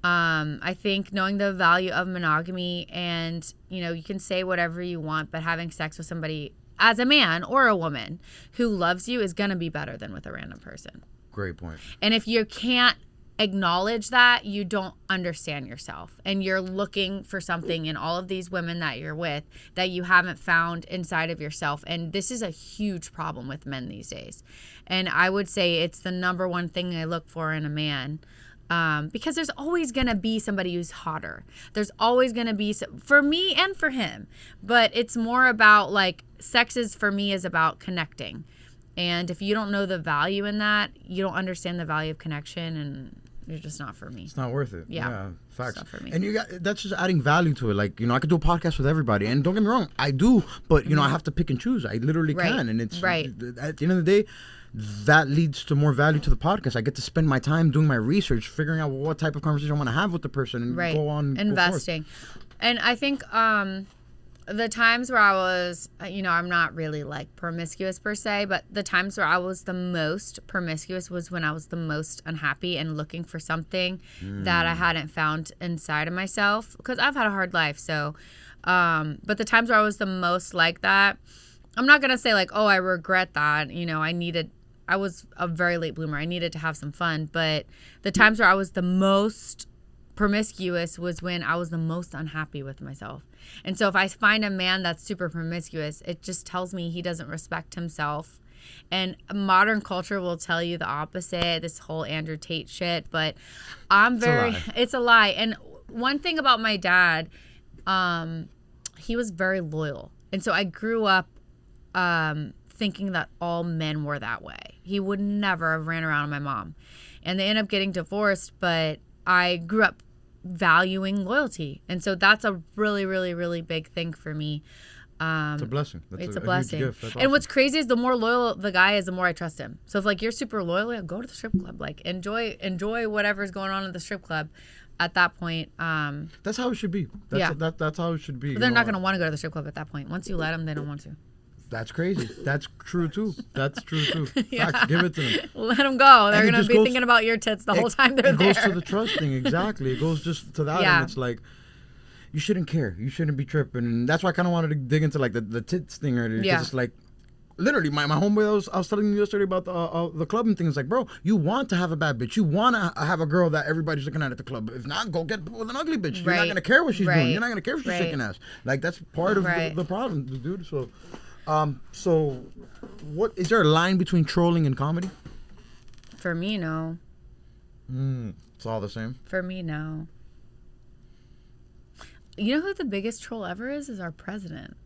I think knowing the value of monogamy, and you can say whatever you want, but having sex with somebody as a man or a woman who loves you is gonna be better than with a random person. Great point. And if you can't acknowledge that, you don't understand yourself. And you're looking for something in all of these women that you're with that you haven't found inside of yourself. And this is a huge problem with men these days. And I would say it's the number one thing I look for in a man. Because there's always going to be somebody who's hotter. There's always going to be, for me and for him. But it's more about like, sex for me is about connecting. And if you don't know the value in that, you don't understand the value of connection, and You're just not for me. It's not worth it. Yeah. Facts. It's not for me. And that's just adding value to it. Like, you know, I could do a podcast with everybody. And don't get me wrong, I do. But, you know, I have to pick and choose. I literally can. And it's, at the end of the day, that leads to more value to the podcast. I get to spend my time doing my research, figuring out what type of conversation I want to have with the person, and go on. Investing. And I think the times where I was, you know, I'm not really like promiscuous per se, but the times where I was the most promiscuous was when I was the most unhappy and looking for something that I hadn't found inside of myself, because I've had a hard life. So, but the times where I was the most like that, I'm not going to say like, oh, I regret that. You know, I was a very late bloomer. I needed to have some fun. But the times where I was the most promiscuous was when I was the most unhappy with myself. And so if I find a man that's super promiscuous, it just tells me he doesn't respect himself. And modern culture will tell you the opposite, this whole Andrew Tate shit. But it's a lie. And one thing about my dad, he was very loyal. And so I grew up thinking that all men were that way. He would never have ran around with my mom. And they ended up getting divorced, but I grew up valuing loyalty. And so that's a really, really, really big thing for me. It's a blessing. It's a blessing. Huge gift. That's and awesome. What's crazy is the more loyal the guy is, the more I trust him. So if like you're super loyal, go to the strip club. Like enjoy whatever's going on at the strip club. At that point, that's how it should be. That's how it should be. But they're not going to want to go to the strip club at that point. Once you let them, they don't want to. That's crazy. That's true too. Facts. Give it to them. Let them go. They're going to be thinking about your tits the whole time they're there. It goes to the trust thing. Exactly. It goes just to that. And it's like, you shouldn't care. You shouldn't be tripping. And that's why I kind of wanted to dig into like the tits thing earlier. Because it's like, literally, my homeboy, I was telling you yesterday about the clubbing thing. It's like, bro, you want to have a bad bitch. You want to have a girl that everybody's looking at the club. If not, go get with an ugly bitch. You're not going to care what she's doing. You're not going to care if she's shaking ass. Like, that's part of the problem, dude. So, what is there a line between trolling and comedy? For me, no. It's all the same. For me, no. You know who the biggest troll ever is? Is our president.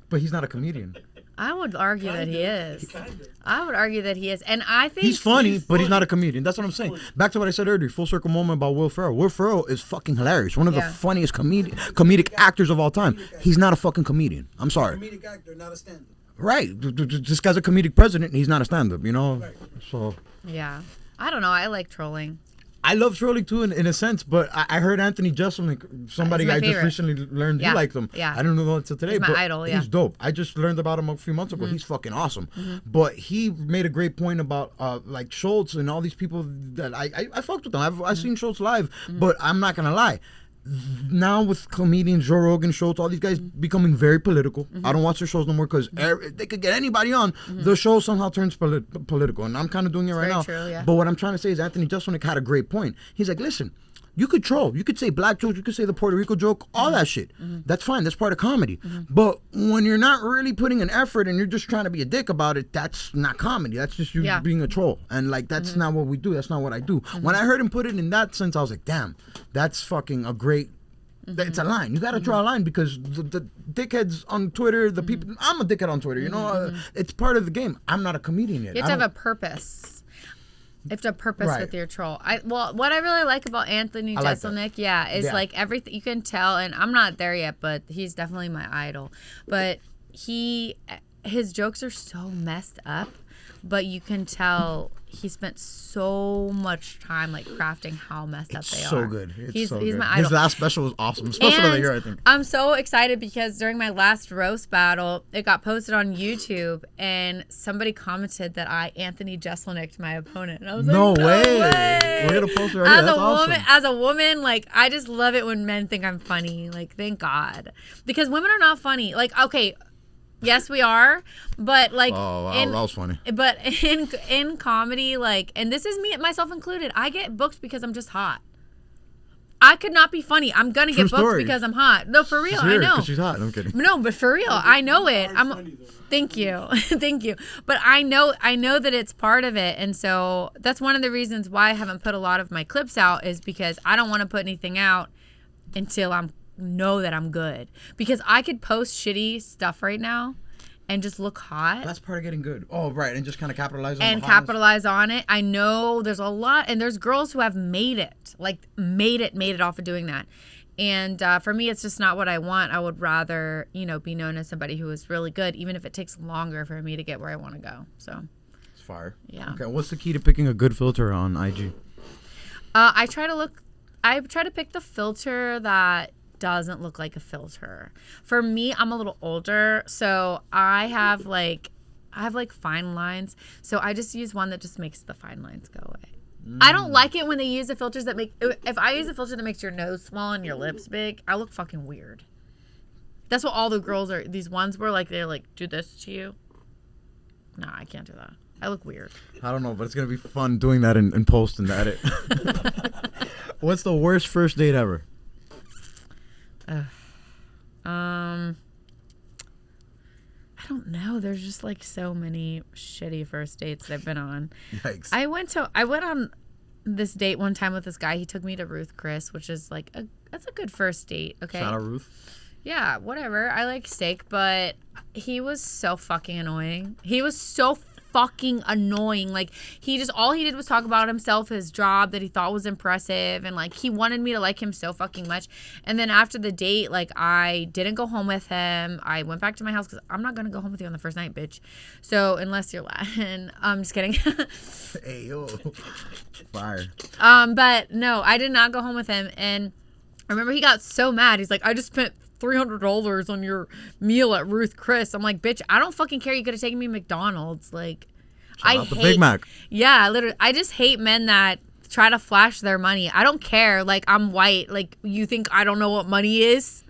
But he's not a comedian. I would argue that he is. I would argue that he is. And I think he's funny, but he's not a comedian. That's what I'm saying. Back to what I said earlier, full circle moment about Will Ferrell. Will Ferrell is fucking hilarious. One of the funniest comedic actors of all time. He's not a fucking comedian. I'm sorry. Comedic actor, not a stand-up. Right. This guy's a comedic president and he's not a stand-up, you know? Right. So. Yeah. I don't know. I like trolling. I love trolling too in a sense, but I heard Anthony Jeselnik, somebody I just recently learned you liked him. Yeah. I didn't know until today, but idol, he's dope. I just learned about him a few months ago. He's fucking awesome. But he made a great point about like Schultz and all these people that I fucked with them. I've seen Schultz live, but I'm not gonna lie. Now with comedians, Joe Rogan, Schultz, all these guys becoming very political. I don't watch their shows no more because they could get anybody on. The show somehow turns political, and I'm kind of doing it right now. True, yeah. But what I'm trying to say is Anthony Jeselnik had a great point. He's like, listen, you could troll. You could say black jokes. You could say the Puerto Rico joke. All that shit. That's fine. That's part of comedy. But when you're not really putting an effort and you're just trying to be a dick about it, that's not comedy. That's just you being a troll. And like, that's not what we do. That's not what I do. When I heard him put it in that sense, I was like, damn, that's fucking a great... It's a line. You got to draw a line because the dickheads on Twitter, the people... I'm a dickhead on Twitter, you know? It's part of the game. I'm not a comedian yet. You have to have a purpose. You have to have purpose with your troll. What I really like about Anthony Jeselnik, is like everything you can tell, and I'm not there yet, but he's definitely my idol. But his jokes are so messed up, but you can tell he spent so much time like crafting how messed up they are. So good. He's so good. My idol. His last special was awesome. Special of the year, I think. I'm so excited because during my last roast battle, it got posted on YouTube, and somebody commented that I Anthony Jeselnik'd my opponent. And I was no like, way. We're gonna post it right here. As a woman, like I just love it when men think I'm funny. Like, thank God, because women are not funny. Like, okay. Yes, we are, but like, that was funny. But in comedy, like, and this is me, myself included, I get booked because I'm just hot. I could not be funny. I'm gonna get booked because I'm hot. No, for real, I know. She's hot. I'm kidding. No, but for real, I know it. Thank you, thank you. But I know that it's part of it, and so that's one of the reasons why I haven't put a lot of my clips out is because I don't want to put anything out until know that I'm good, because I could post shitty stuff right now and just look hot. That's part of getting good. Oh, right. And just kind of capitalize on it. I know there's a lot, and there's girls who have made it off of doing that. And for me, it's just not what I want. I would rather, be known as somebody who is really good, even if it takes longer for me to get where I want to go. So it's fire. Yeah. Okay. What's the key to picking a good filter on IG? I try to pick the filter that doesn't look like a filter. For me, I'm a little older, so I have fine lines. So I just use one that just makes the fine lines go away. I don't like it when they use the filters that if I use a filter that makes your nose small and your lips big, I look fucking weird. That's what all the girls these ones were like, they're like, do this to you. No, I can't do that. I look weird. I don't know, but it's going to be fun doing that in post and edit. What's the worst first date ever? I don't know. There's just so many shitty first dates that I've been on. Yikes. I went on this date one time with this guy. He took me to Ruth Chris, which is that's a good first date. Okay. Shout out Ruth. Yeah, whatever. I like steak, but he was so fucking annoying. He was so fucking annoying. All he did was talk about himself, his job that he thought was impressive, and he wanted me to like him so fucking much. And then after the date, I didn't go home with him. I went back to my house because I'm not gonna go home with you on the first night, bitch. So unless you're Latin, I'm just kidding. Hey yo, fire. But no, I did not go home with him. And I remember he got so mad. He's like, I just spent $300 on your meal at Ruth Chris. I'm like, bitch, I don't fucking care. You could have taken me to McDonald's. I hate Big Mac. Yeah, literally. I just hate men that try to flash their money. I don't care. I'm white. You think I don't know what money is?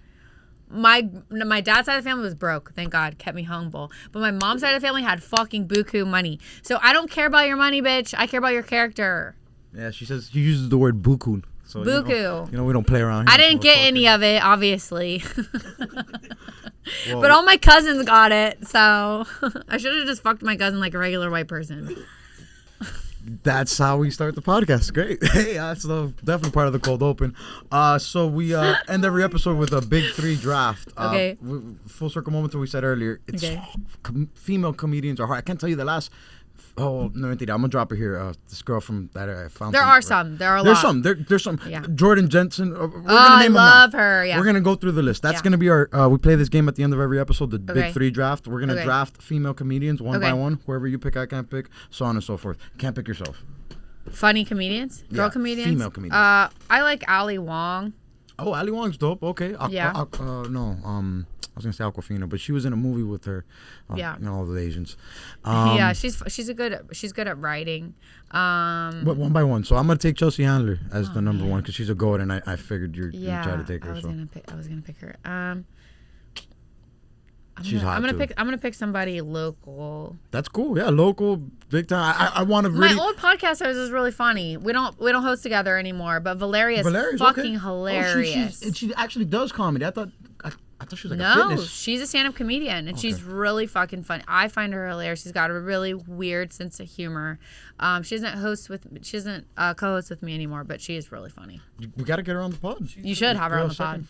My dad's side of the family was broke. Thank God. Kept me humble. But my mom's side of the family had fucking buku money. So I don't care about your money, bitch. I care about your character. Yeah, she says, you uses the word buku. So, buku. We don't play around here. I didn't get any of it, obviously. But all my cousins got it, so I should have just fucked my cousin like a regular white person. That's how we start the podcast. Great. Hey, that's definitely part of the cold open. So we end every episode with a big 3 draft. Okay. Full circle moment to what we said earlier. It's female comedians are hard. I can't tell you the last. Oh, no, I'm going to drop it here. This girl from that I found. There are some. There are a lot. There's some. Yeah. Jordan Jensen. I love her. Yeah. We're going to go through the list. That's going to be our, we play this game at the end of every episode, the big 3 draft. We're going to draft female comedians one by one. Whoever you pick, I can't pick. So on and so forth. Can't pick yourself. Funny comedians? Girl comedians? Female comedians. I like Ali Wong. Oh, Ali Wong's dope. Okay. Yeah. I was gonna say Aquafina, but she was in a movie with her. All the Asians. Yeah, she's good at writing. But one by one. So I'm gonna take Chelsea Handler as the number one because she's a goat, and I figured you'd try to take her. I was gonna pick her. I'm gonna pick somebody local. That's cool. Yeah, local, big time. I want to really. My old podcast host is really funny. We don't host together anymore, but Valeria's fucking hilarious. Oh, she actually does comedy. I thought she was like a fitness. She's a stand-up comedian, and she's really fucking funny. I find her hilarious. She's got a really weird sense of humor. She doesn't co-host with me anymore, but she is really funny. We got to get her on the pod. You should have her on the pod.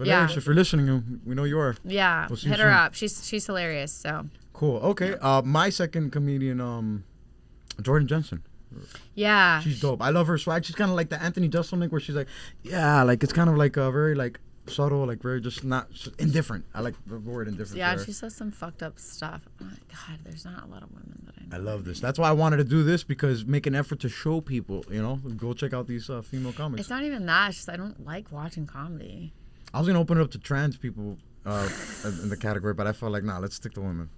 Yeah. If you're listening, we know you are. Yeah, we'll hit her up. She's hilarious. So cool. Okay. My second comedian, Jordan Jensen. Yeah. She's dope. I love her swag. She's kind of like the Anthony Jeselnik, where she's like, it's kind of like a very subtle, very just not indifferent. I like the word indifferent. Yeah, she says some fucked up stuff. Oh my God, there's not a lot of women that I know. I love this. That's why I wanted to do this, because make an effort to show people, go check out these female comics. It's not even that. It's just I don't like watching comedy. I was gonna open it up to trans people in the category, but I felt like let's stick to women.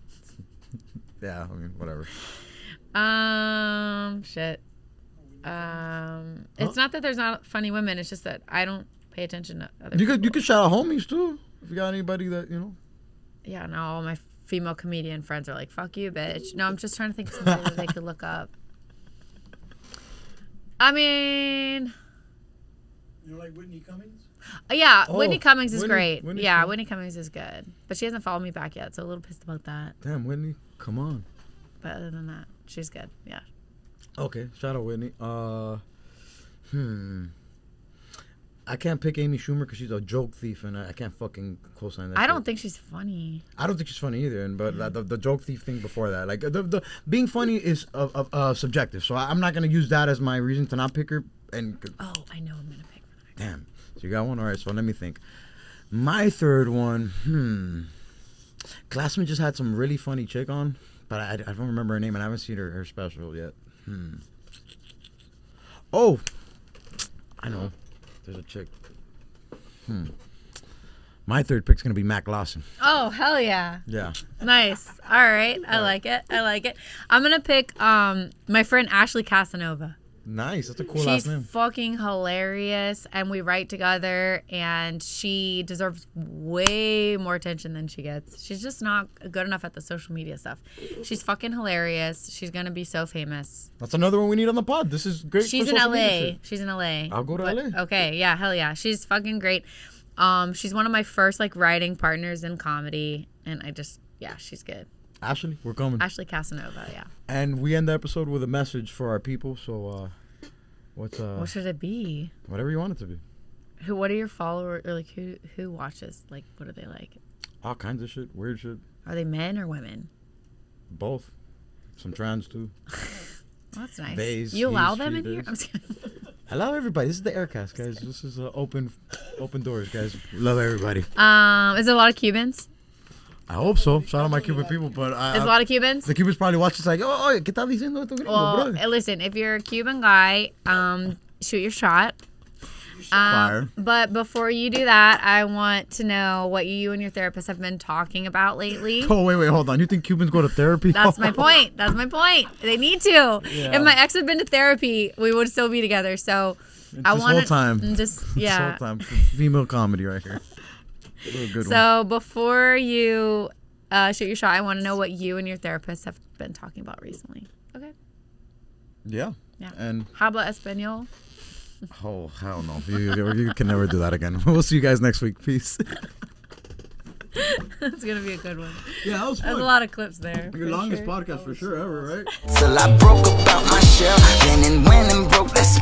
Yeah, I mean whatever. Shit. It's not that there's not funny women. It's just that I don't pay attention to other people. You could shout out homies too if you got anybody that Yeah, no, all my female comedian friends are like, fuck you, bitch. No, I'm just trying to think of somebody that they could look up. I mean, you like Whitney Cummings? Yeah, Whitney Cummings is great. Whitney's yeah, cool. Whitney Cummings is good, but she hasn't followed me back yet, so a little pissed about that. Damn, Whitney, come on. But other than that, she's good. Yeah. Okay, shout out Whitney. I can't pick Amy Schumer because she's a joke thief, and I can't fucking co-sign that. I don't shit. think she's funny. I don't think she's funny either, but the joke thief thing before that, like the being funny is subjective. So I'm not gonna use that as my reason to not pick her. And oh, I know I'm gonna pick her. Damn. So you got one. All right. So let me think. My third one. Classmate just had some really funny chick on, but I don't remember her name, and I haven't seen her special yet. Oh, I know. There's a chick. My third pick's gonna be Mac Lawson. Oh, hell yeah. Yeah. Nice. All right. I like it. I'm gonna pick my friend Ashley Casanova. Nice. That's a cool last name. She's fucking hilarious, and we write together, and she deserves way more attention than she gets. She's just not good enough at the social media stuff. She's fucking hilarious. She's gonna be so famous. That's another one we need on the pod. This is great. She's for in social media LA. shit. She's in LA. I'll go to LA. Okay, yeah, hell yeah. She's fucking great. She's one of my first like writing partners in comedy, and she's good. Ashley, we're coming. Ashley Casanova, yeah. And we end the episode with a message for our people. So, what should it be? Whatever you want it to be. What are your followers, or like who watches? Like, what are they like? All kinds of shit, weird shit. Are they men or women? Both. Some trans too. Well, that's nice. Bays, you allow he's, them she, in here? theys. I'm just kidding. I love everybody. This is the Aircast, guys. This is open doors, guys. Love everybody. Is there a lot of Cubans? I hope so. Shout out my Cuban people, but There's a lot of Cubans? the Cubans probably watch this like, oh, ¿qué estás diciendo esto, gringo, Well, brother? listen, if you're a Cuban guy, shoot your shot. Fire. But before you do that, I want to know what you and your therapist have been talking about lately. Oh, wait, hold on. You think Cubans go to therapy? That's my point. They need to. Yeah. If my ex had been to therapy, we would still be together. So I This want whole time. Just This yeah. whole time. Female comedy right here. A good one. So before you shoot your shot, I want to know what you and your therapist have been talking about recently. Okay. Yeah. Yeah. And Habla Espanol. oh, hell no. You can never do that again. We'll see you guys next week. Peace. That's gonna be a good one. Yeah, that was There's a lot of clips there. Your longest podcast for sure ever, right? Till I broke about my shell. Then and when and broke, that's